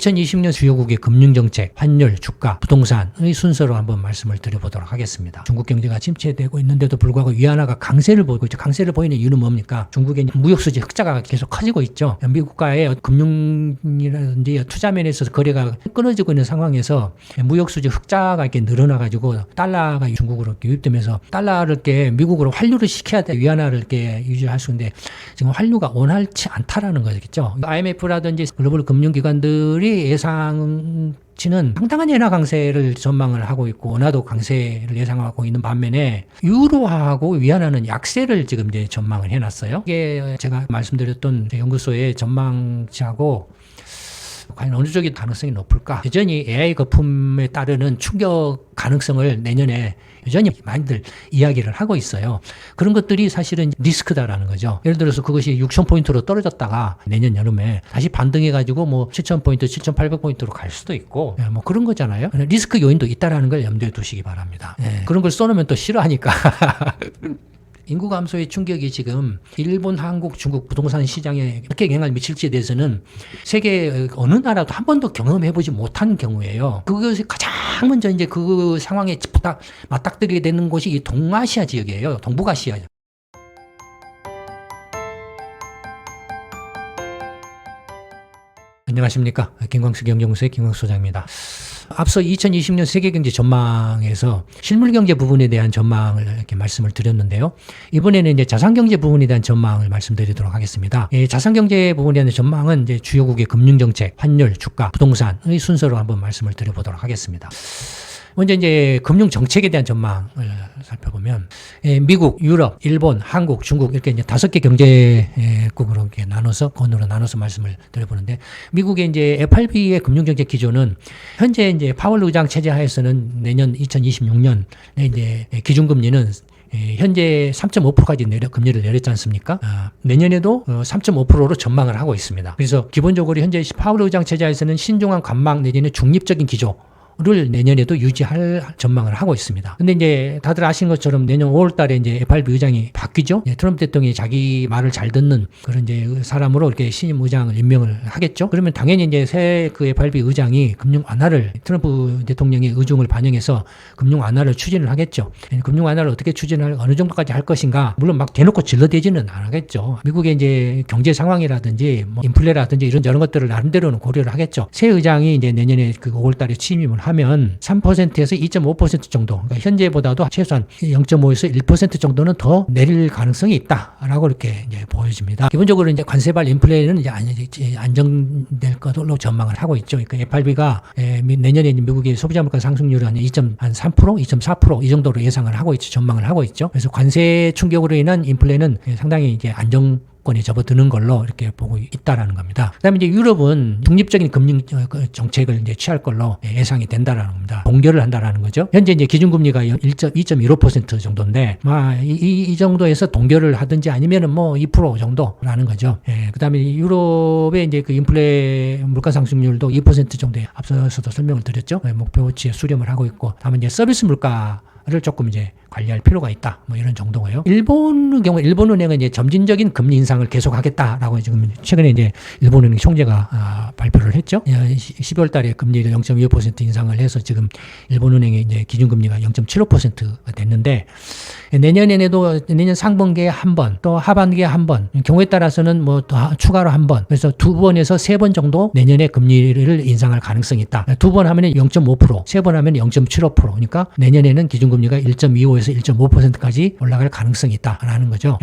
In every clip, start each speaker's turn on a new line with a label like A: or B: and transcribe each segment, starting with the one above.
A: 2020년 주요국의 금융정책, 환율, 주가, 부동산의 순서로 한번 말씀을 드려보도록 하겠습니다. 중국 경제가 침체되고 있는데도 불구하고 위안화가 강세를 보이고 있죠. 강세를 보이는 이유는 뭡니까? 중국의 무역수지 흑자가 계속 커지고 있죠. 미국과의 금융이라든지 투자면에서 거래가 끊어지고 있는 상황에서 무역수지 흑자가 이렇게 늘어나가지고 달러가 중국으로 유입되면서 달러를 이렇게 미국으로 환류를 시켜야 돼. 위안화를 이렇게 유지할 수 있는데 지금 환류가 원활치 않다라는 거겠죠. IMF라든지 글로벌 금융기관들이 예상치는 상당한 엔화 강세를 전망을 하고 있고 원화도 강세를 예상하고 있는 반면에 유로하고 위안화는 약세를 지금 이제 전망을 해놨어요. 이게 제가 말씀드렸던 연구소의 전망치하고 과연 어느 쪽이 가능성이 높을까? 여전히 AI 거품에 따르는 충격 가능성을 내년에 여전히 많이들 이야기를 하고 있어요. 그런 것들이 사실은 리스크다라는 거죠. 예를 들어서 그것이 6,000포인트로 떨어졌다가 내년 여름에 다시 반등해가지고 뭐 7,000포인트, 7,800포인트로 갈 수도 있고 뭐 그런 거잖아요. 리스크 요인도 있다라는 걸 염두에 두시기 바랍니다. 그런 걸 써놓으면 또 싫어하니까. 인구 감소의 충격이 지금 일본, 한국, 중국 부동산 시장에 어떻게 영향을 미칠지에 대해서는 세계 어느 나라도 한 번도 경험해보지 못한 경우예요. 그것이 가장 먼저 이제 그 상황에 맞닥뜨리게 되는 곳이 이 동아시아 지역이에요. 동북아시아. 안녕하십니까. 김광수 경제연구소의 김광수 소장입니다. 앞서 2020년 세계경제 전망에서 실물경제 부분에 대한 전망을 이렇게 말씀을 드렸는데요. 이번에는 이제 자산경제 부분에 대한 전망을 말씀드리도록 하겠습니다. 자산경제 부분에 대한 전망은 이제 주요국의 금융정책, 환율, 주가, 부동산의 순서로 한번 말씀을 드려보도록 하겠습니다. 먼저 이제 금융 정책에 대한 전망을 살펴보면 미국, 유럽, 일본, 한국, 중국 이렇게 이제 5개 경제국으로 이렇게 나눠서 권으로 나눠서 말씀을 드려보는데 미국의 이제 FRB의 금융 정책 기조는 현재 이제 파월 의장 체제 하에서는 내년 2026년에 이제 기준금리는 현재 3.5%까지 금리를 내렸지 않습니까? 내년에도 3.5%로 전망을 하고 있습니다. 그래서 기본적으로 현재 파월 의장 체제에서는 신중한 관망 내지는 중립적인 기조 를 내년에도 유지할 전망을 하고 있습니다. 근데 이제 다들 아시는 것처럼 내년 5월 달에 이제 FRB 의장이 바뀌죠. 트럼프 대통령이 자기 말을 잘 듣는 그런 이제 사람으로 이렇게 신임 의장을 임명을 하겠죠. 그러면 당연히 이제 새 그 FRB 의장이 금융 완화를 트럼프 대통령의 의중을 반영해서 금융 완화를 추진을 하겠죠. 금융 완화를 어떻게 추진할 어느 정도까지 할 것인가 물론 막 대놓고 질러대지는 않겠죠. 미국의 이제 경제 상황이라든지 뭐 인플레라든지 이런 저런 것들을 나름대로는 고려를 하겠죠. 새 의장이 이제 내년에 그 5월 달에 취임을 하면 3%에서 2.5% 정도, 그러니까 현재보다도 최소한 0.5에서 1% 정도는 더 내릴 가능성이 있다라고 이렇게 이제 보여집니다. 기본적으로 이제 관세발 인플레는 이제 안정될 것으로 전망을 하고 있죠. 그러니까 FRB가 내년에 미국의 소비자 물가 상승률은 한 2.3%, 2.4% 이 정도로 예상을 하고 있죠. 전망을 하고 있죠. 그래서 관세 충격으로 인한 인플레는 상당히 이제 권에 접어드는 걸로 이렇게 보고 있다라는 겁니다. 그다음에 이제 유럽은 중립적인 금융 정책을 이제 취할 걸로 예상이 된다라는 겁니다. 동결을 한다라는 거죠. 현재 이제 기준금리가 2.15% 정도인데, 이 정도에서 동결을 하든지 아니면은 뭐 2% 정도라는 거죠. 그다음에 유럽의 이제 그 인플레 물가 상승률도 2% 정도에 앞서서도 설명을 드렸죠. 목표치에 수렴을 하고 있고, 다음에 이제 서비스 물가를 조금 이제 관리할 필요가 있다. 뭐 이런 정도고요. 일본의 경우 일본은행은 이제 점진적인 금리 인상을 계속하겠다라고 지금 최근에 이제 일본은행 총재가 발표를 했죠. 12월 달에 금리를 0.25% 인상을 해서 지금 일본은행의 이제 기준금리가 0.75%가 됐는데 내년에도 내년 상반기에 한 번, 또 하반기에 한 번, 경우에 따라서는 뭐 더 추가로 한 번, 그래서 2번에서 3번 정도 내년에 금리를 인상할 가능성이 있다. 2번 하면 0.5%, 3번 하면 0.75%. 그러니까 내년에는 기준금리가 1.25에서 1.5%까지 올라갈 가능성이 있다라는 거죠.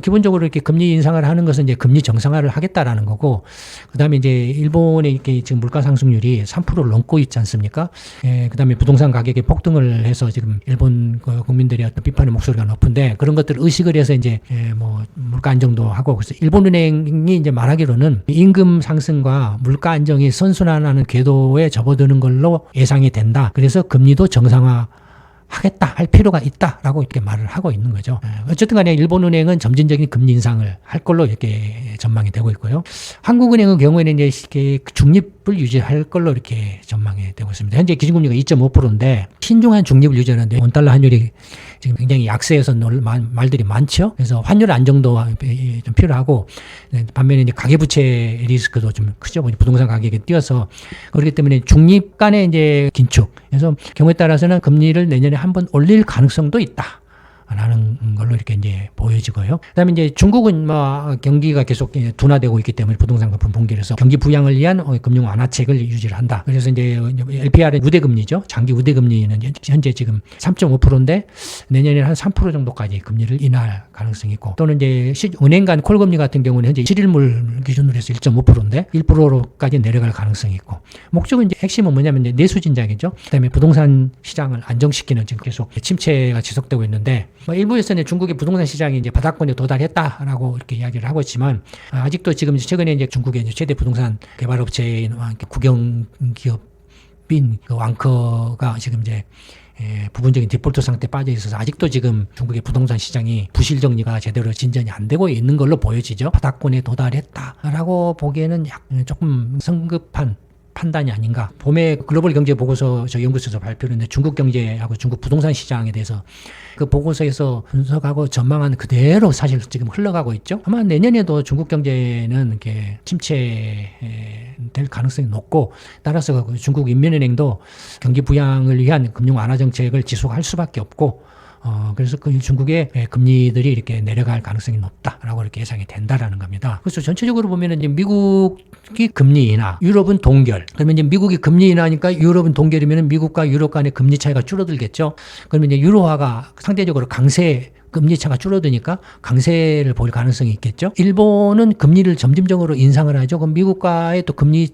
A: 기본적으로 이렇게 금리 인상을 하는 것은 이제 금리 정상화를 하겠다라는 거고, 그다음에 이제 일본의 이렇게 지금 물가 상승률이 3%를 넘고 있지 않습니까? 그다음에 부동산 가격이 폭등을 해서 지금 일본 국민들의 어떤 비판의 목소리가 높은데 그런 것들을 의식을 해서 이제 뭐 물가 안정도 하고, 그래서 일본은행이 이제 말하기로는 임금 상승과 물가 안정이 선순환하는 궤도에 접어드는 걸로 예상이 된다. 그래서 금리도 정상화 하겠다 할 필요가 있다라고 이렇게 말을 하고 있는 거죠. 어쨌든 간에 일본은행은 점진적인 금리 인상을 할 걸로 이렇게 전망이 되고 있고요. 한국은행의 경우에는 이제 중립을 유지할 걸로 이렇게 전망이 되고 있습니다. 현재 기준금리가 2.5%인데 신중한 중립을 유지하는데 원달러 환율이 지금 굉장히 약세에서 말들이 많죠. 그래서 환율 안정도 좀 필요하고, 반면에 이제 가계부채 리스크도 좀 크죠. 부동산 가격에 뛰어서. 그렇기 때문에 중립 간의 이제 긴축. 그래서 경우에 따라서는 금리를 내년에 한번 올릴 가능성도 있다. 라는 걸로 이렇게 이제 보여지고요. 그다음에 이제 중국은 뭐 경기가 계속 둔화되고 있기 때문에 부동산 거품 붕괴해서 경기 부양을 위한 금융 완화책을 유지를 한다. 그래서 이제 LPR의 우대금리죠. 장기 우대금리는 현재 지금 3.5%인데 내년에는 한 3% 정도까지 금리를 인하할 가능성이 있고, 또는 이제 은행 간 콜금리 같은 경우는 현재 7일물 기준으로 해서 1.5%인데 1%까지 내려갈 가능성이 있고, 목적은 이제 핵심은 뭐냐면 이제 내수 진작이죠. 그다음에 부동산 시장을 안정시키는 지금 계속 침체가 지속되고 있는데, 일부에서는 중국의 부동산 시장이 이제 바닥권에 도달했다라고 이렇게 이야기를 하고 있지만, 아직도 지금 최근에 이제 중국의 이제 최대 부동산 개발업체인 국영 기업인 그 왕커가 지금 이제 부분적인 디폴트 상태에 빠져 있어서 아직도 지금 중국의 부동산 시장이 부실 정리가 제대로 진전이 안 되고 있는 걸로 보여지죠. 바닥권에 도달했다라고 보기에는 조금 성급한 판단이 아닌가. 봄에 글로벌 경제 보고서 저 연구소에서 발표를 했는데 중국 경제하고 중국 부동산 시장에 대해서 그 보고서에서 분석하고 전망한 그대로 사실 지금 흘러가고 있죠. 아마 내년에도 중국 경제는 이렇게 침체될 가능성이 높고, 따라서 중국 인민은행도 경기 부양을 위한 금융 완화 정책을 지속할 수밖에 없고, 그래서 그 중국의 금리들이 이렇게 내려갈 가능성이 높다라고 이렇게 예상이 된다라는 겁니다. 그래서 전체적으로 보면은 이제 미국이 금리 인하, 유럽은 동결. 그러면 이제 미국이 금리 인하니까 유럽은 동결이면은 미국과 유럽 간의 금리 차이가 줄어들겠죠. 그러면 이제 유로화가 상대적으로 강세, 금리 차가 줄어드니까 강세를 보일 가능성이 있겠죠. 일본은 금리를 점진적으로 인상을 하죠. 그럼 미국과의 또 금리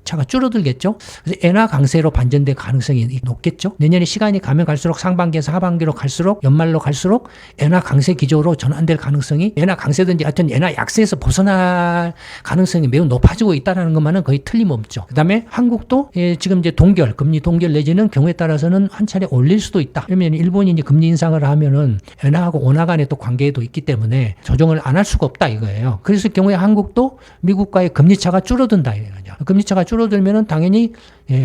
A: 차가 줄어들겠죠. 그래서 엔화 강세로 반전될 가능성이 높겠죠. 내년에 시간이 가면 갈수록 상반기에서 하반기로 갈수록, 연말로 갈수록 엔화 강세 기조로 전환될 가능성이, 엔화 강세든지 하여튼 엔화 약세에서 벗어날 가능성이 매우 높아지고 있다는 것만은 거의 틀림없죠. 그 다음에 한국도 지금 이제 동결, 금리 동결 내지는 경우에 따라서는 한 차례 올릴 수도 있다. 그러면 일본이 이제 금리 인상을 하면은 엔화하고 원화 간의 또 관계도 있기 때문에 조정을 안 할 수가 없다 이거예요. 그래서 경우에 한국도 미국과의 금리 차가 줄어든다 이거죠. 금리 차가 줄어들면은 당연히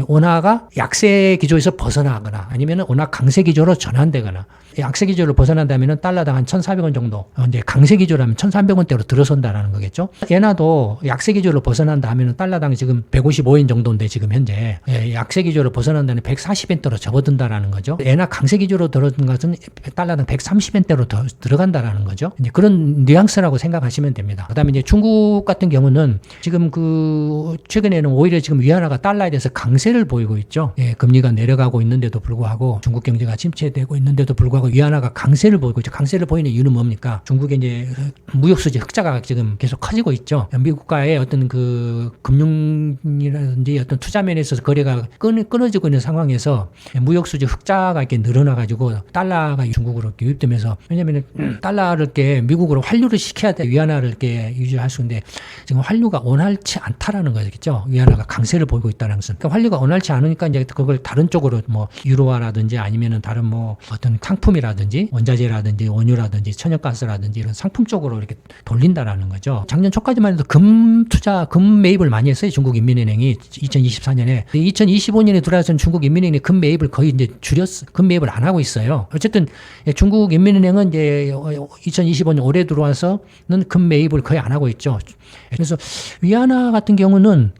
A: 원화가 약세 기조에서 벗어나거나 아니면 원화 강세 기조로 전환되거나, 약세 기조를 벗어난다면 달러당 한 1,400원 정도, 이제 강세 기조라면 1,300원대로 들어선다라는 거겠죠. 엔화도 약세 기조를 벗어난다 하면 달러당 지금 155원 정도인데 지금 현재 약세 기조를 벗어난다는 140원대로 접어든다라는 거죠. 엔화 강세 기조로 들어든 것은 달러당 130원대로 더 들어간다라는 거죠. 이제 그런 뉘앙스라고 생각하시면 됩니다. 그다음에 이제 중국 같은 경우는 지금 그 최근에는 오히려 지금 위안화가 달러에 대해서 강세를 보이고 있죠. 금리가 내려가고 있는데도 불구하고, 중국 경제가 침체되고 있는데도 불구하고 위안화가 강세를 보이고 있죠. 강세를 보이는 이유는 뭡니까? 중국의 이제 무역 수지 흑자가 지금 계속 커지고 있죠. 미국과의 어떤 그 금융이라든지 어떤 투자 면에 있어서 거래가 끊어지고 있는 상황에서 무역 수지 흑자가 이렇게 늘어나가지고 달러가 중국으로 유입되면서, 왜냐하면 달러를 이렇게 미국으로 환류를 시켜야 돼. 위안화를 이렇게 유지할 수 있는데 지금 환류가 원활치 않다라는 거겠죠. 위안화가 강세를 보이고 있다는 것은. 그러니까 환류가 원활치 않으니까 이제 그걸 다른 쪽으로 뭐 유로화라든지 아니면은 다른 뭐 어떤 상품이라든지 원자재라든지 원유라든지 천연가스라든지 이런 상품 쪽으로 이렇게 돌린다라는 거죠. 작년 초까지만 해도 금 매입을 많이 했어요. 중국 인민은행이 2024년에. 2025년에 들어와서는 중국 인민은행이 금 매입을 거의 이제 줄였어. 금 매입을 안 하고 있어요. 어쨌든 중국 인민은행은 이제 2025년 올해 들어와서는 금 매입을 거의 안 하고 있죠. 그래서 위안화 같은 경우는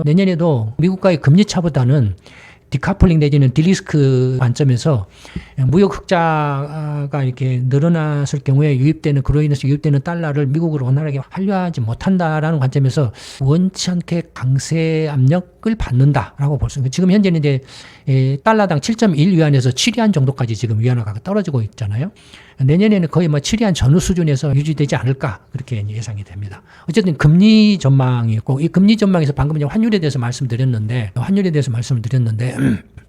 A: 내년에도 미국과의 금리 차보다는 디카플링 내지는 딜리스크 관점에서 무역 흑자가 이렇게 늘어났을 경우에 그로 인해서 유입되는 달러를 미국으로 원활하게 환류하지 못한다라는 관점에서 원치 않게 강세 압력을 받는다라고 볼 수 있습니다. 지금 현재는 이제 달러당 7.1위안에서 7위안 정도까지 지금 위안화가 떨어지고 있잖아요. 내년에는 거의 뭐 7위안 전후 수준에서 유지되지 않을까, 그렇게 예상이 됩니다. 어쨌든 금리 전망이 있고, 이 금리 전망에서 방금 이제 환율에 대해서 말씀을 드렸는데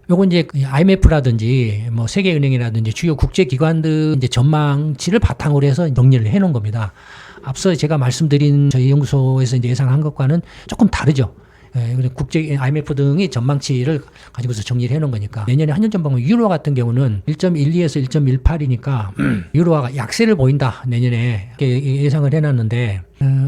A: 요건 이제 IMF라든지 뭐 세계은행이라든지 주요 국제기관들 이제 전망치를 바탕으로 해서 정리를 해 놓은 겁니다. 앞서 제가 말씀드린 저희 연구소에서 이제 예상한 것과는 조금 다르죠. 국제 IMF 등이 전망치를 가지고서 정리를 해놓은 거니까, 내년에 한년 전망은 유로 같은 경우는 1.12에서 1.18이니까 유로화가 약세를 보인다 내년에 이렇게 예상을 해놨는데,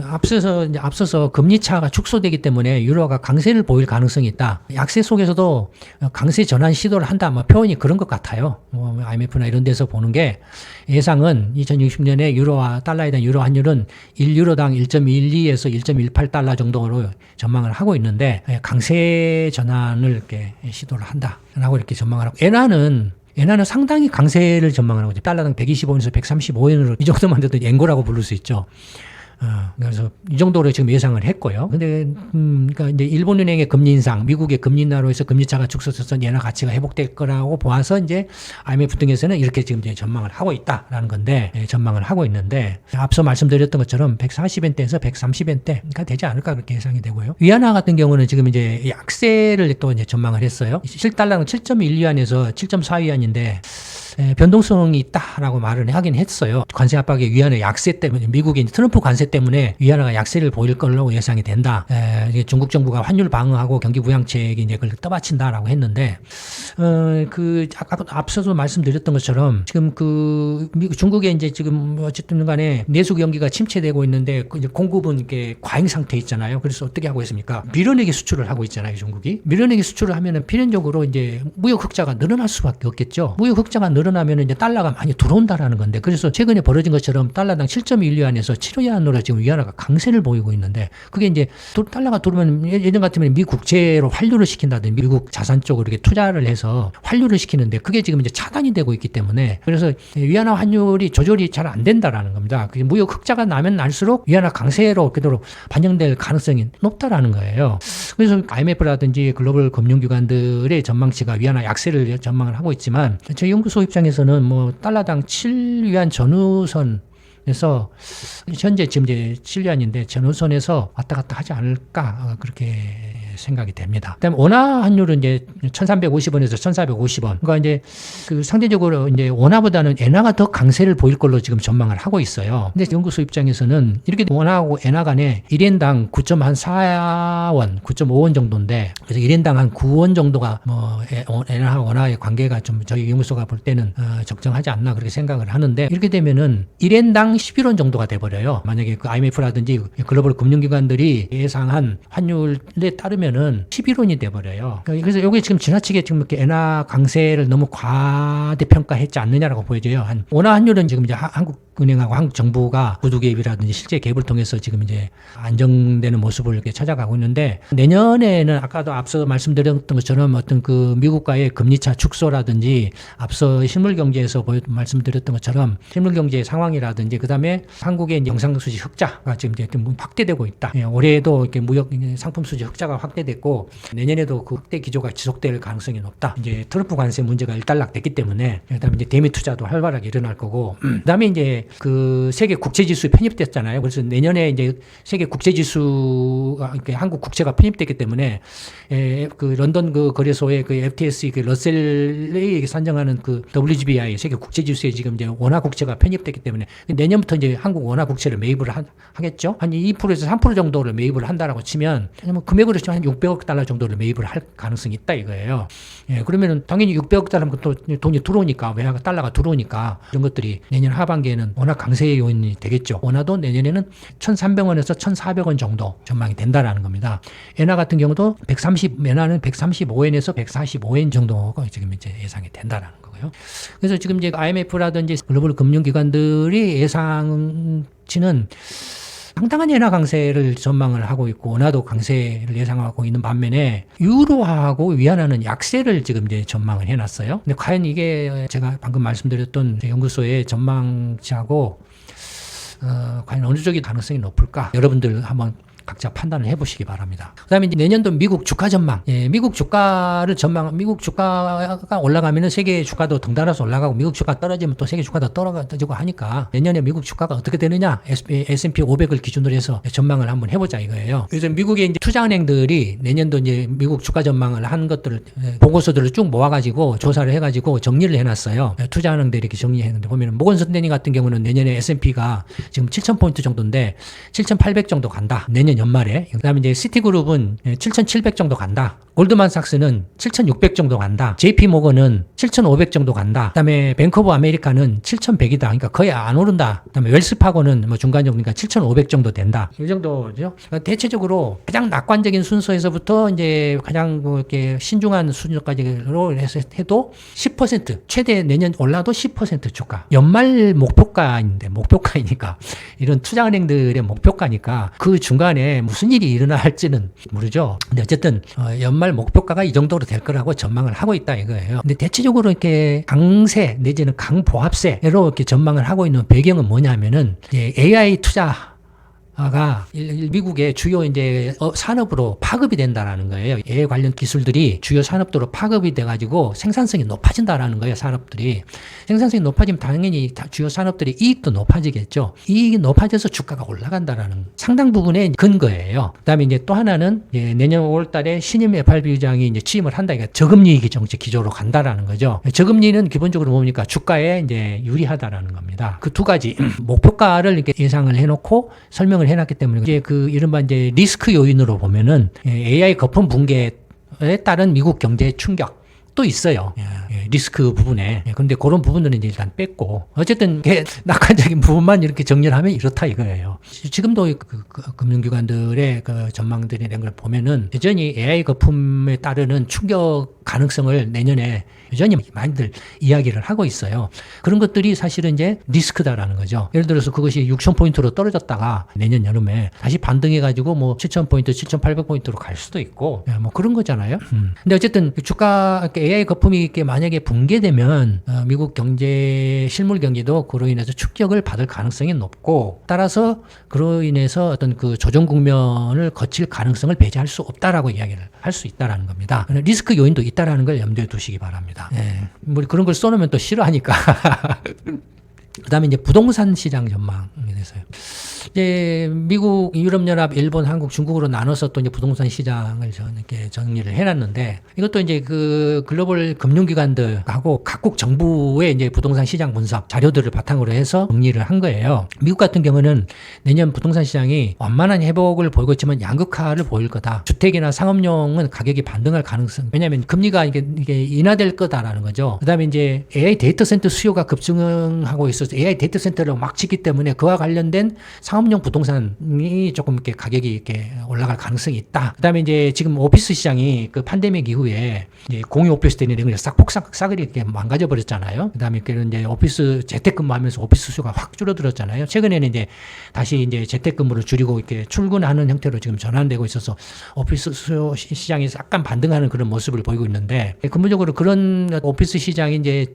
A: 앞서서 금리차가 축소되기 때문에 유로가 강세를 보일 가능성이 있다. 약세 속에서도 강세 전환 시도를 한다. 뭐 표현이 그런 것 같아요. IMF나 이런 데서 보는 게 예상은 2060년에 유로와 달러에 대한 유로 환율은 1유로당 1.12에서 1.18달러 정도로 전망을 하고 있는데 강세 전환을 이렇게 시도를 한다라고 이렇게 전망을 하고 엔화는 상당히 강세를 전망을 하고 있죠. 달러당 125원에서 135원으로 이 정도만 돼도 엔고라고 부를 수 있죠. 그래서 이 정도로 지금 예상을 했고요. 근데, 그러니까 이제 일본은행의 금리 인상, 미국의 금리 인하로 해서 금리차가 축소돼서 엔화 가치가 회복될 거라고 보아서 이제 IMF 등에서는 이렇게 지금 이제 전망을 하고 있다라는 건데, 전망을 하고 있는데, 앞서 말씀드렸던 것처럼 140엔대에서 130엔대가 되지 않을까 그렇게 예상이 되고요. 위안화 같은 경우는 지금 이제 약세를 또 이제 전망을 했어요. 실달러는 7.1위안에서 7.4위안인데, 변동성이 있다라고 말을 하긴 했어요. 관세 압박의 위안의 약세 때문에 미국의 트럼프 관세 때문에 위안화가 약세를 보일 걸로 예상이 된다. 중국 정부가 환율 방어하고 경기 부양책이 이제 그걸 떠받친다라고 했는데 아까 앞서서 말씀드렸던 것처럼 지금 중국에 이제 지금 어쨌든 간에 내수 경기가 침체되고 있는데 이제 공급은 이렇게 과잉 상태 있잖아요. 그래서 어떻게 하고 있습니까? 밀어내기 수출을 하고 있잖아요. 중국이 밀어내기 수출을 하면은 필연적으로 이제 무역 흑자가 늘어날 수밖에 없겠죠. 무역 흑자가 늘어나면 이제 달러가 많이 들어온다라는 건데 그래서 최근에 벌어진 것처럼 달러당 7.1위안에서 7위안으로 지금 위안화가 강세를 보이고 있는데 그게 이제 달러가 들어오면 예전 같으면 미 국채로 환류를 시킨다든지 미국 자산 쪽으로 이렇게 투자를 해서 환류를 시키는데 그게 지금 이제 차단이 되고 있기 때문에 그래서 위안화 환율이 조절이 잘 안 된다라는 겁니다. 무역 흑자가 나면 날수록 위안화 강세로 그대로 반영될 가능성이 높다라는 거예요. 그래서 IMF라든지 글로벌 금융기관들의 전망치가 위안화 약세를 전망을 하고 있지만 저희 연구소 입장에서는 뭐 달러당 7위안 전후선에서 현재 지금 이제 7위안인데 전후선에서 왔다 갔다 하지 않을까 그렇게 생각이 됩니다. 그다음에 원화 환율은 이제 1,350원에서 1,450원. 그러니까 이제 상대적으로 이제 원화보다는 엔화가 더 강세를 보일 걸로 지금 전망을 하고 있어요. 근데 연구소 입장에서는 이렇게 원화하고 엔화 간에 1엔당 9.4원, 9.5원 정도인데 그래서 1엔당 한 9원 정도가 뭐 엔화와 원화의 관계가 좀 저희 연구소가 볼 때는 적정하지 않나 그렇게 생각을 하는데 이렇게 되면은 1엔당 11원 정도가 돼 버려요. 만약에 그 IMF라든지 글로벌 금융기관들이 예상한 환율에 따르면 는 11원이 돼버려요. 그래서 이게 지금 지나치게 지금 이렇게 엔화 강세를 너무 과대평가했지 않느냐라고 보여져요. 원화 환율은 지금 이제 한국은행하고 한국 정부가 구두 개입이라든지 실제 개입을 통해서 지금 이제 안정되는 모습을 이렇게 찾아가고 있는데 내년에는 아까도 앞서 말씀드렸던 것처럼 어떤 그 미국과의 금리차 축소라든지 앞서 실물 경제에서 말씀드렸던 것처럼 실물 경제의 상황이라든지 그다음에 한국의 이제 영상 수지 흑자가 지금 이제 확대되고 있다. 올해에도 이렇게 무역 상품 수지 흑자가 확대됐고 내년에도 그 확대 기조가 지속될 가능성이 높다. 이제 트럼프 관세 문제가 일단락됐기 때문에 그다음에 이제 대미 투자도 활발하게 일어날 거고 그다음에 이제 그 세계 국채 지수에 편입됐잖아요. 그래서 내년에 이제 세계 국채 지수가 한국 국채가 편입됐기 때문에 그 런던 그 거래소의 그 FTSE 그 러셀이 산정하는 그 WGBI 세계 국채 지수에 지금 이제 원화 국채가 편입됐기 때문에 내년부터 이제 한국 원화 국채를 매입을 하겠죠. 한 2%에서 3% 정도를 매입을 한다라고 치면 금액으로 치면 한 600억 달러 정도를 매입을 할 가능성이 있다 이거예요. 그러면은 당연히 600억 달러면 또 돈이 들어오니까 외화가 달러가 들어오니까 이런 것들이 내년 하반기에는 원화 강세의 요인이 되겠죠. 원화도 내년에는 1,300원에서 1,400원 정도 전망이 된다라는 겁니다. 엔화 같은 경우도 엔화는 135엔에서 145엔 정도가 지금 이제 예상이 된다라는 거고요. 그래서 지금 이제 IMF라든지 글로벌 금융기관들이 예상치는 상당한 엔화 강세를 전망을 하고 있고 원화도 강세를 예상하고 있는 반면에 유로하고 위안화는 약세를 지금 이제 전망을 해놨어요. 근데 과연 이게 제가 방금 말씀드렸던 연구소의 전망치하고 과연 어느 쪽이 가능성이 높을까? 여러분들 한번 각자 판단을 해보시기 바랍니다. 그다음에 이제 내년도 미국 주가 전망. 미국 주가가 올라가면은 세계 주가도 덩달아서 올라가고 미국 주가 떨어지면 또 세계 주가도 떨어지고 하니까 내년에 미국 주가가 어떻게 되느냐 S&P 500을 기준으로 해서 전망을 한번 해보자 이거예요. 그래서 미국의 이제 투자은행들이 내년도 이제 미국 주가 전망을 한 것들을 보고서들을 쭉 모아가지고 조사를 해가지고 정리를 해놨어요. 투자은행들이 이렇게 정리했는데 보면은 모건 스탠리 같은 경우는 내년에 S&P가 지금 7,000포인트 정도인데 7,800 정도 간다. 내년 내년 연말에. 그다음에 이제 시티그룹은 7,700 정도 간다. 골드만삭스는 7,600 정도 간다. JP모건은 7,500 정도 간다. 그다음에 뱅크 오브 아메리카는 7,100이다. 그러니까 거의 안 오른다. 그다음에 웰스파고는 뭐 중간 정도니까 7,500 정도 된다. 이 정도죠. 그러니까 대체적으로 가장 낙관적인 순서에서부터 이제 가장 이렇게 신중한 수준까지로 해도 10% 최대 내년 올라도 10% 주가. 연말 목표가이니까 이런 투자은행들의 목표가니까 그 중간에 무슨 일이 일어날지는 모르죠. 근데 어쨌든 연말 목표가가 이 정도로 될 거라고 전망을 하고 있다 이거예요. 근데 대체적으로 이렇게 강세 내지는 강보합세로 이렇게 전망을 하고 있는 배경은 뭐냐면은 AI 투자가 미국의 주요 이제 산업으로 파급이 된다라는 거예요. AI 관련 기술들이 주요 산업도로 파급이 돼가지고 생산성이 높아진다라는 거예요. 산업들이 생산성이 높아지면 당연히 주요 산업들의 이익도 높아지겠죠. 이익이 높아져서 주가가 올라간다라는 상당 부분의 근거예요. 그다음에 이제 또 하나는 내년 5월달에 신임 FRB 의장이 이제 취임을 한다. 그러니까 저금리 정책 기조로 간다라는 거죠. 저금리는 기본적으로 뭡니까? 주가에 이제 유리하다라는 겁니다. 그 두 가지 목표가를 이렇게 예상을 해놓고 설명을 해놨기 때문에 이제 그 이른바 이제 리스크 요인으로 보면은 AI 거품 붕괴에 따른 미국 경제 충격. 또 있어요. 리스크 부분에. 그런데 그런 부분들은 이제 일단 뺐고. 어쨌든 낙관적인 부분만 이렇게 정리를 하면 이렇다 이거예요. 지금도 금융기관들의 그 전망들이 된 걸 보면은 여전히 AI 거품에 따르는 충격 가능성을 내년에 여전히 많이들 이야기를 하고 있어요. 그런 것들이 사실은 이제 리스크다라는 거죠. 예를 들어서 그것이 6,000포인트로 떨어졌다가 내년 여름에 다시 반등해가지고 뭐 7,000포인트, 7,800포인트로 갈 수도 있고, 뭐 그런 거잖아요. 근데 어쨌든 주가, AI 거품이 이렇게 만약에 붕괴되면 미국 경제, 실물 경제도 그로 인해서 축적을 받을 가능성이 높고, 따라서 그로 인해서 어떤 그 조정 국면을 거칠 가능성을 배제할 수 없다라고 이야기를 할 수 있다라는 겁니다. 리스크 요인도 있다라는 걸 염두에 두시기 바랍니다. 뭐 그런 걸 써놓으면 또 싫어하니까. 그 다음에 이제 부동산 시장 전망에 대해서요. 이제 미국, 유럽연합, 일본, 한국, 중국으로 나눠서 또 이제 부동산 시장을 이렇게 정리를 해놨는데 이것도 이제 그 글로벌 금융기관들하고 각국 정부의 이제 부동산 시장 분석 자료들을 바탕으로 해서 정리를 한 거예요. 미국 같은 경우는 내년 부동산 시장이 완만한 회복을 보이고 있지만 양극화를 보일 거다. 주택이나 상업용은 가격이 반등할 가능성. 왜냐하면 금리가 이게 인하될 거다라는 거죠. 그 다음에 이제 AI 데이터 센터 수요가 급증하고 있어서 AI 데이터 센터를 막 짓기 때문에 그와 관련된 상업용 부동산이 조금 이렇게 가격이 이렇게 올라갈 가능성이 있다. 그다음에 이제 지금 오피스 시장이 그 팬데믹 이후에 이제 공유 오피스들이 그냥 싹 폭삭 이렇게 망가져 버렸잖아요. 그다음에 이제 오피스 재택근무하면서 오피스 수요가 확 줄어들었잖아요. 최근에는 이제 다시 이제 재택근무를 줄이고 이렇게 출근하는 형태로 지금 전환되고 있어서 오피스 수요 시장이 약간 반등하는 그런 모습을 보이고 있는데 근본적으로 그런 오피스 시장이 이제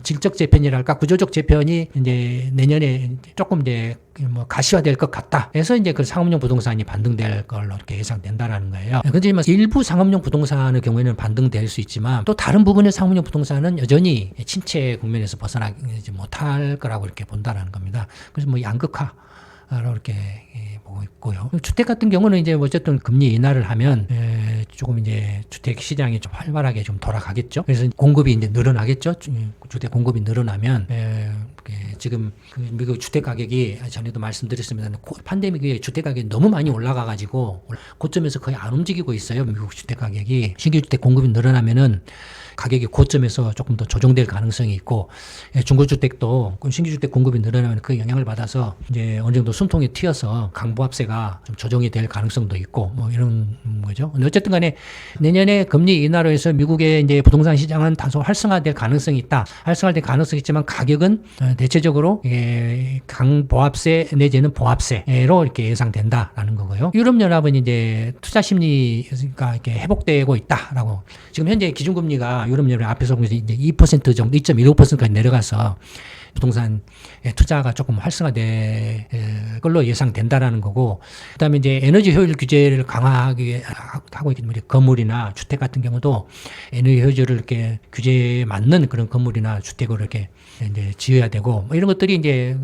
A: 질적 재편이랄까 구조적 재편이 이제 내년에 조금 이제 뭐 가시화될 것 같다. 그래서 이제 그 상업용 부동산이 반등될 걸로 이렇게 예상된다라는 거예요. 그런데 일부 상업용 부동산의 경우에는 반등될 수 있지만 또 다른 부분의 상업용 부동산은 여전히 침체 국면에서 벗어나지 못할 거라고 이렇게 본다라는 겁니다. 그래서 뭐 양극화 로 이렇게 보고 있고요. 주택 같은 경우는 이제 어쨌든 금리 인하를 하면 조금 이제 주택 시장이 좀 활발하게 좀 돌아가겠죠. 그래서 공급이 이제 늘어나겠죠. 주택 공급이 늘어나면 지금 그 미국 주택 가격이 전에도 말씀드렸습니다. 팬데믹 이후에 주택 가격이 너무 많이 올라가가지고 고점에서 거의 안 움직이고 있어요. 미국 주택 가격이 신규 주택 공급이 늘어나면은 가격이 고점에서 조금 더 조정될 가능성이 있고 중고주택도 신규주택 공급이 늘어나면 그 영향을 받아서 이제 어느 정도 숨통이 튀어서 강보합세가 좀 조정이 될 가능성도 있고 뭐 이런 거죠. 근데 어쨌든 간에 내년에 금리 인하로 해서 미국의 이제 부동산 시장은 다소 활성화될 가능성이 있다. 활성화될 가능성이 있지만 가격은 대체적으로 강보합세 내지는 보합세로 이렇게 예상된다라는 거고요. 유럽연합은 이제 투자 심리가 이렇게 회복되고 있다라고 지금 현재 기준금리가 유럽연합 앞에서 이제 2% 정도, 2.15%까지 내려가서 부동산 투자가 조금 활성화될 걸로 예상된다라는 거고, 그다음에 이제 에너지 효율 규제를 강화하기 하고 있기 때문에 건물이나 주택 같은 경우도 에너지 효율을 이렇게 규제에 맞는 그런 건물이나 주택을 이렇게 이제 지어야 되고, 뭐 이런 것들이 이제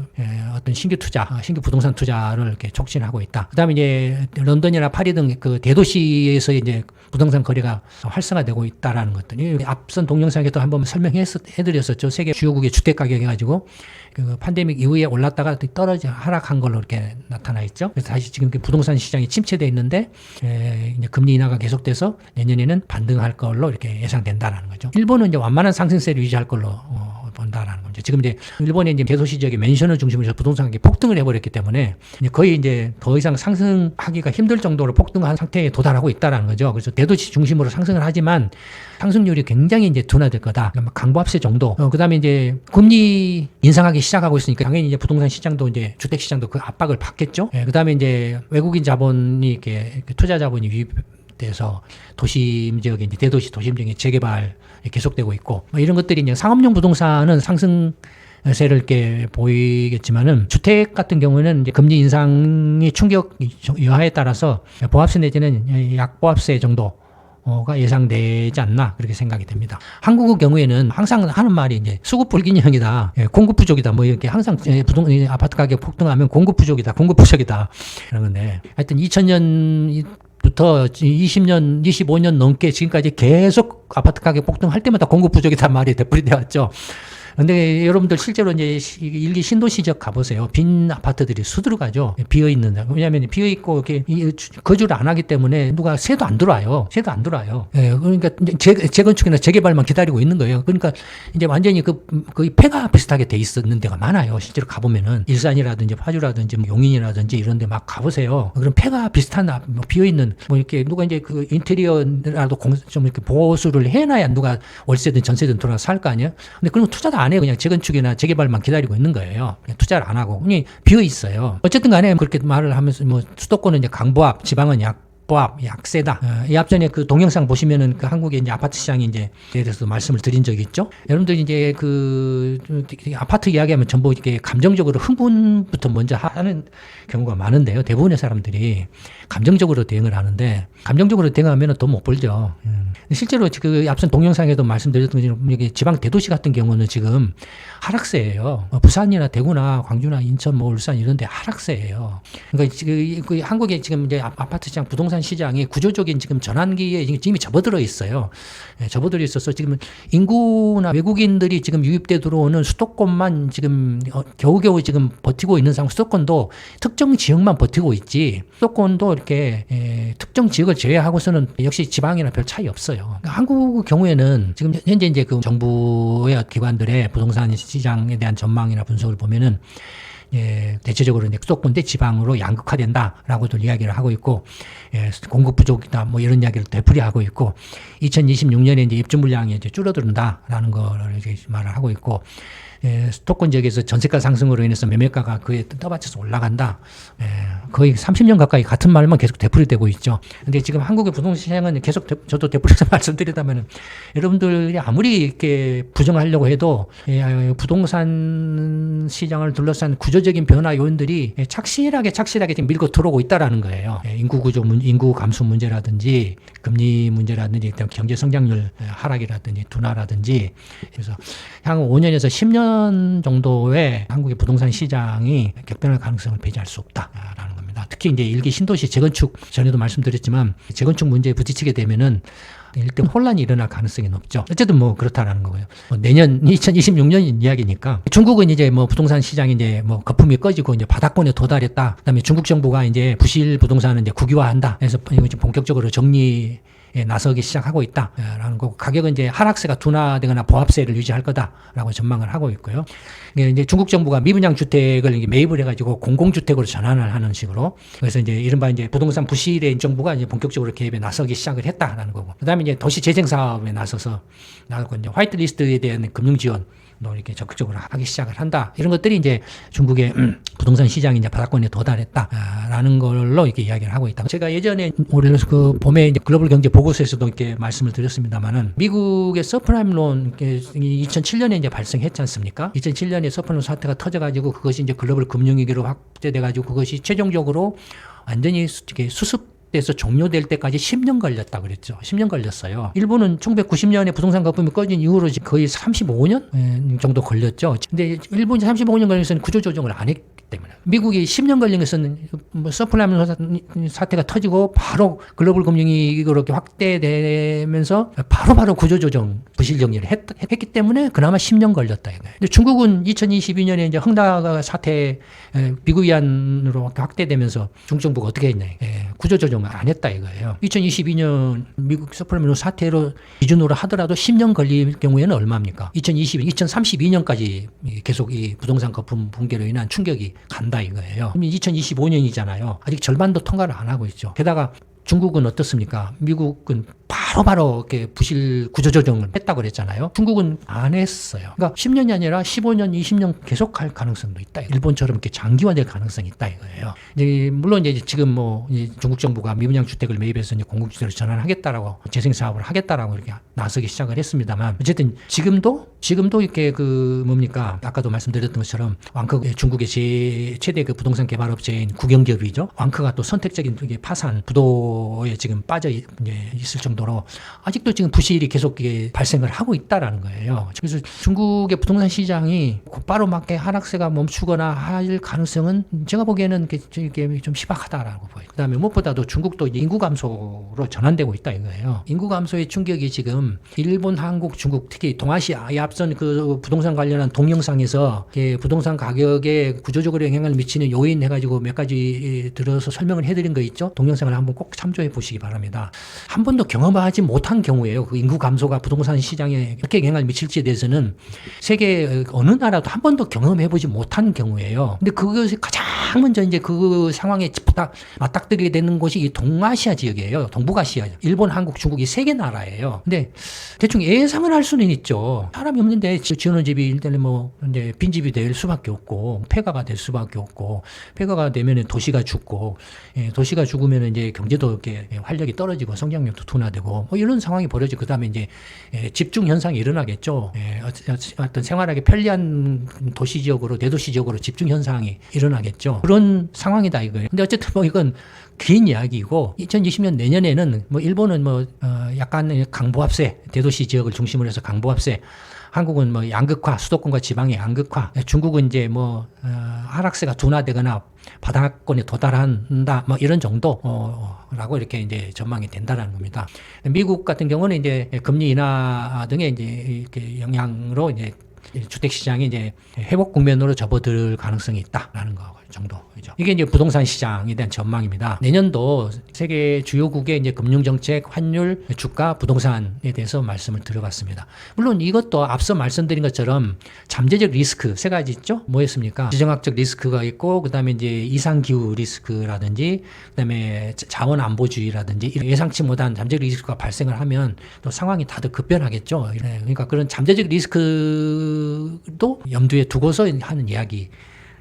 A: 어떤 신규 투자, 신규 부동산 투자를 이렇게 촉진하고 있다. 그다음에 이제 런던이나 파리 등 그 대도시에서 이제 부동산 거래가 활성화되고 있다라는 것들이 앞선 동영상에도 한번 설명해드렸었죠. 세계 주요국의 주택 가격이 가지고 그 팬데믹 이후에 올랐다가 떨어져 하락한 걸로 이렇게 나타나 있죠. 그래서 다시 지금 부동산 시장이 침체돼 있는데 이제 금리 인하가 계속돼서 내년에는 반등할 걸로 이렇게 예상된다라는 거죠. 일본은 이제 완만한 상승세를 유지할 걸로 본다라는 거죠. 지금 이제 일본의 이제 대도시 지역의 맨션을 중심으로 해서 부동산 가격이 폭등을 해버렸기 때문에 이제 거의 이제 더 이상 상승하기가 힘들 정도로 폭등한 상태에 도달하고 있다라는 거죠. 그래서 대도시 중심으로 상승을 하지만 상승률이 굉장히 이제 둔화될 거다. 그러니까 강보합세 정도. 그다음에 이제 금리 인상하기 시작하고 있으니까 당연히 이제 부동산 시장도 이제 주택 시장도 그 압박을 받겠죠. 그다음에 이제 외국인 자본이 이렇게 투자 자본이 유입돼서 도심 지역의 이제 대도시 도심 지역의 재개발 계속되고 있고 뭐 이런 것들이 이제 상업용 부동산은 상승세를 이렇게 보이겠지만은 주택 같은 경우는 이제 금리 인상이 충격 여하에 따라서 보합세 내지는 약보합세 정도가 예상되지 않나 그렇게 생각이 됩니다. 한국의 경우에는 항상 하는 말이 이제 수급 불균형이다, 공급 부족이다, 뭐 이렇게 항상 아파트 가격 폭등하면 공급 부족이다, 공급 부족이다 그런 건데 하여튼 2000년 부터 20년, 25년 넘게 지금까지 계속 아파트 가격 폭등할 때마다 공급 부족이란 말이 되풀이되어 왔죠. 근데 여러분들 실제로 이제 일기 신도시 지역 가보세요. 빈 아파트들이 수두룩하죠. 비어있는. 왜냐하면 비어있고 이렇게 거주를 안 하기 때문에 누가 새도 안 들어와요. 새도 안 들어와요. 예, 그러니까 재건축이나 재개발만 기다리고 있는 거예요. 그러니까 이제 완전히 거의 폐가 비슷하게 돼 있었는 데가 많아요. 실제로 가보면은 일산이라든지 파주라든지 뭐 용인이라든지 이런 데 막 가보세요. 그럼 폐가 비슷한 뭐 비어있는 뭐 이렇게 누가 이제 그 인테리어라도 좀 이렇게 보수를 해놔야 누가 월세든 전세든 들어가서 살 거 아니에요. 근데 그런 거 투자도 안 해요. 그냥 재건축이나 재개발만 기다리고 있는 거예요. 그냥 투자를 안 하고. 그냥 비어 있어요. 어쨌든 간에 그렇게 말을 하면서 뭐 수도권은 이제 강보합, 지방은 약보합, 약세다. 이 앞전에 그 동영상 보시면은 그 한국의 이제 아파트 시장이 이제 대해서 말씀을 드린 적이 있죠. 여러분들 이제 그 아파트 이야기하면 전부 이렇게 감정적으로 흥분부터 먼저 하는 경우가 많은데요. 대부분의 사람들이 감정적으로 대응을 하는데 감정적으로 대응하면 더 못 벌죠. 실제로 그 앞선 동영상에도 말씀드렸던 것처럼 이게 지방 대도시 같은 경우는 지금 하락세예요. 부산이나 대구나 광주나 인천, 뭐 울산 이런 데 하락세예요. 그러니까 지금 그 한국의 지금 이제 아파트 시장, 부동산 시장이 구조적인 지금 전환기에 지금 접어들어 있어요. 접어들어 있어서 지금 인구나 외국인들이 지금 유입돼 들어오는 수도권만 지금 겨우겨우 지금 버티고 있는 상황. 수도권도 특정 지역만 버티고 있지. 수도권도 이렇게 특정 지역을 제외하고서는 역시 지방이나 별 차이 없어요. 한국 경우에는 지금 현재 이제 그 정부의 기관들의 부동산 시장에 대한 전망이나 분석을 보면은 대체적으로 이제 수도권 대 지방으로 양극화된다라고들 이야기를 하고 있고, 공급 부족이다 뭐 이런 이야기를 되풀이하고 있고, 2026년에 이제 입주 물량이 이제 줄어든다라는 거를 이제 말을 하고 있고, 수도권 지역에서 전세가 상승으로 인해서 매매가가 그에 떠받쳐서 올라간다. 거의 30년 가까이 같은 말만 계속 되풀이되고 있죠. 근데 지금 한국의 부동산 시장은 계속 저도 되풀이해서 말씀드리다면은 여러분들이 아무리 이렇게 부정하려고 해도 부동산 시장을 둘러싼 구조적인 변화 요인들이 착실하게 지금 밀고 들어오고 있다라는 거예요. 인구 감소 문제라든지 금리 문제라든지 경제 성장률 하락이라든지 둔화라든지, 그래서 향후 5년에서 10년 정도의 한국의 부동산 시장이 격변할 가능성을 배제할 수 없다라는 겁니다. 특히 이제 일기 신도시 재건축, 전에도 말씀드렸지만 재건축 문제에 부딪히게 되면은 일단 혼란이 일어날 가능성이 높죠. 어쨌든 뭐 그렇다라는 거고요. 내년 2026년 이야기니까 중국은 이제 뭐 부동산 시장이 이제 뭐 거품이 꺼지고 이제 바닥권에 도달했다. 그다음에 중국 정부가 이제 부실 부동산은 이제 국유화한다. 그래서 본격적으로 정리에 나서기 시작하고 있다라는 거고, 가격은 이제 하락세가 둔화되거나 보합세를 유지할 거다라고 전망을 하고 있고요. 이제 중국 정부가 미분양 주택을 매입을 해가지고 공공주택으로 전환을 하는 식으로, 그래서 이제 이른바 이제 부동산 부실의 정부가 이제 본격적으로 개입에 나서기 시작을 했다라는 거고, 그다음에 이제 도시 재생 사업에 나서서 나가고 이제 화이트리스트에 대한 금융 지원 또 이렇게 적극적으로 하기 시작을 한다. 이런 것들이 이제 중국의 부동산 시장이 이제 바닥권에 도달했다라는 걸로 이렇게 이야기를 하고 있다. 제가 예전에 올해 그 봄에 이제 글로벌 경제 보고서에서도 이렇게 말씀을 드렸습니다만은, 미국의 서프라임론 2007년에 이제 발생했지 않습니까? 2007년에 서프라임 사태가 터져가지고 그것이 이제 글로벌 금융위기로 확대돼가지고 그것이 최종적으로 완전히 수습 에서 종료될 때까지 10년 걸렸다 그랬죠. 10년 걸렸어요. 일본은 1990년에 부동산 거품이 꺼진 이후로 거의 35년 정도 걸렸죠. 근데 일본이 35년 걸려서는 구조조정을 안 했기 때문에. 미국이 10년 걸린 것은 뭐 서프라임 사태가 터지고 바로 글로벌 금융이 그렇게 확대되면서 바로 구조조정 부실 정리를 했기 때문에 그나마 10년 걸렸다 이거예요. 근데 중국은 2022년에 이제 헝다 사태 미국 위안으로 확대되면서 중국 정부가 어떻게 했냐. 구조조정을 안 했다 이거예요. 2022년 미국 서프라임 사태로 기준으로 하더라도 10년 걸릴 경우에는 얼마입니까? 2032년까지 계속 이 부동산 거품 붕괴로 인한 충격이 간다 이거예요. 그럼 2025년이잖아요. 아직 절반도 통과를 안 하고 있죠. 게다가 중국은 어떻습니까? 미국은 바로 이렇게 부실 구조조정을 했다고 그랬잖아요. 중국은 안 했어요. 그러니까 10년이 아니라 15년, 20년 계속 갈 가능성도 있다. 일본처럼 이렇게 장기화될 가능성이 있다 이거예요. 이제 물론 이제 지금 뭐 중국 정부가 미분양 주택을 매입해서 이제 공공주택으로 전환하겠다라고 재생 사업을 하겠다라고 이렇게 나서기 시작을 했습니다만 어쨌든 지금도 이렇게 그 뭡니까? 아까도 말씀드렸던 것처럼 왕크 중국의 최대 그 부동산 개발업체인 국영기업이죠. 왕크가 또 선택적인 파산 부도에 지금 빠져 있을 정도로 아직도 지금 부실이 계속 발생을 하고 있다라는 거예요. 그래서 중국의 부동산 시장이 곧바로 맞게 하락세가 멈추거나 할 가능성은 제가 보기에는 이게 좀 희박하다라고 보여요. 그다음에 무엇보다도 중국도 인구 감소로 전환되고 있다 이거예요. 인구 감소의 충격이 지금 일본, 한국, 중국 특히 동아시아에 앞선 그 부동산 관련한 동영상에서 부동산 가격에 구조적으로 영향을 미치는 요인 해가지고 몇 가지 들어서 설명을 해드린 거 있죠. 동영상을 한번 꼭 참조해 보시기 바랍니다. 한 번도 경험하지 못한 경우에요. 그 인구 감소가 부동산 시장에 어떻게 영향을 미칠지에 대해서는 세계 어느 나라도 한 번도 경험해보지 못한 경우예요. 근데 그것이 가장 먼저 이제 그 상황에 맞닥뜨리게 되는 곳이 이 동아시아 지역이에요. 동북아시아, 일본, 한국, 중국 이 세 개 나라예요. 근데 대충 예상을 할 수는 있죠. 사람이 없는데 지어놓은 집이 일단 뭐 이제 빈집이 될 수밖에 없고 폐가가 될 수밖에 없고 폐가가 되면은 도시가 죽고 도시가 죽으면 이제 경제도 이렇게 활력이 떨어지고 성장력도 둔화되고 뭐 이런 상황이 벌어지고 그다음에 이제 집중 현상이 일어나겠죠. 어떤 생활하기 편리한 도시 지역으로 대도시 지역으로 집중 현상이 일어나겠죠. 그런 상황이다 이거예요. 근데 어쨌든 뭐 이건 긴 이야기이고 2020년 내년에는 뭐 일본은 뭐 약간 강보합세 대도시 지역을 중심으로 해서 강보합세 한국은 뭐 양극화 수도권과 지방의 양극화 중국은 이제 뭐 하락세가 둔화되거나 바닥권에 도달한다 뭐 이런 정도라고 이렇게 이제 전망이 된다라는 겁니다. 미국 같은 경우는 이제 금리 인하 등의 이제 이렇게 영향으로 이제 주택 시장이 이제 회복 국면으로 접어들 가능성이 있다라는 거 정도죠. 이게 이제 부동산 시장에 대한 전망입니다. 내년도 세계 주요국의 이제 금융 정책, 환율, 주가, 부동산에 대해서 말씀을 드려봤습니다. 물론 이것도 앞서 말씀드린 것처럼 잠재적 리스크 세 가지 있죠. 뭐였습니까? 지정학적 리스크가 있고, 그다음에 이제 이상 기후 리스크라든지, 그다음에 자원 안보주의라든지 예상치 못한 잠재적 리스크가 발생을 하면 또 상황이 다들 급변하겠죠. 그러니까 그런 잠재적 리스크도 염두에 두고서 하는 이야기.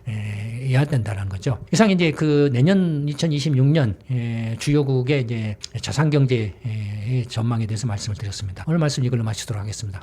A: 해야 된다는 거죠. 이상 이제 그 내년 2026년 주요국의 이제 자산 경제의 전망에 대해서 말씀을 드렸습니다. 오늘 말씀 이걸로 마치도록 하겠습니다.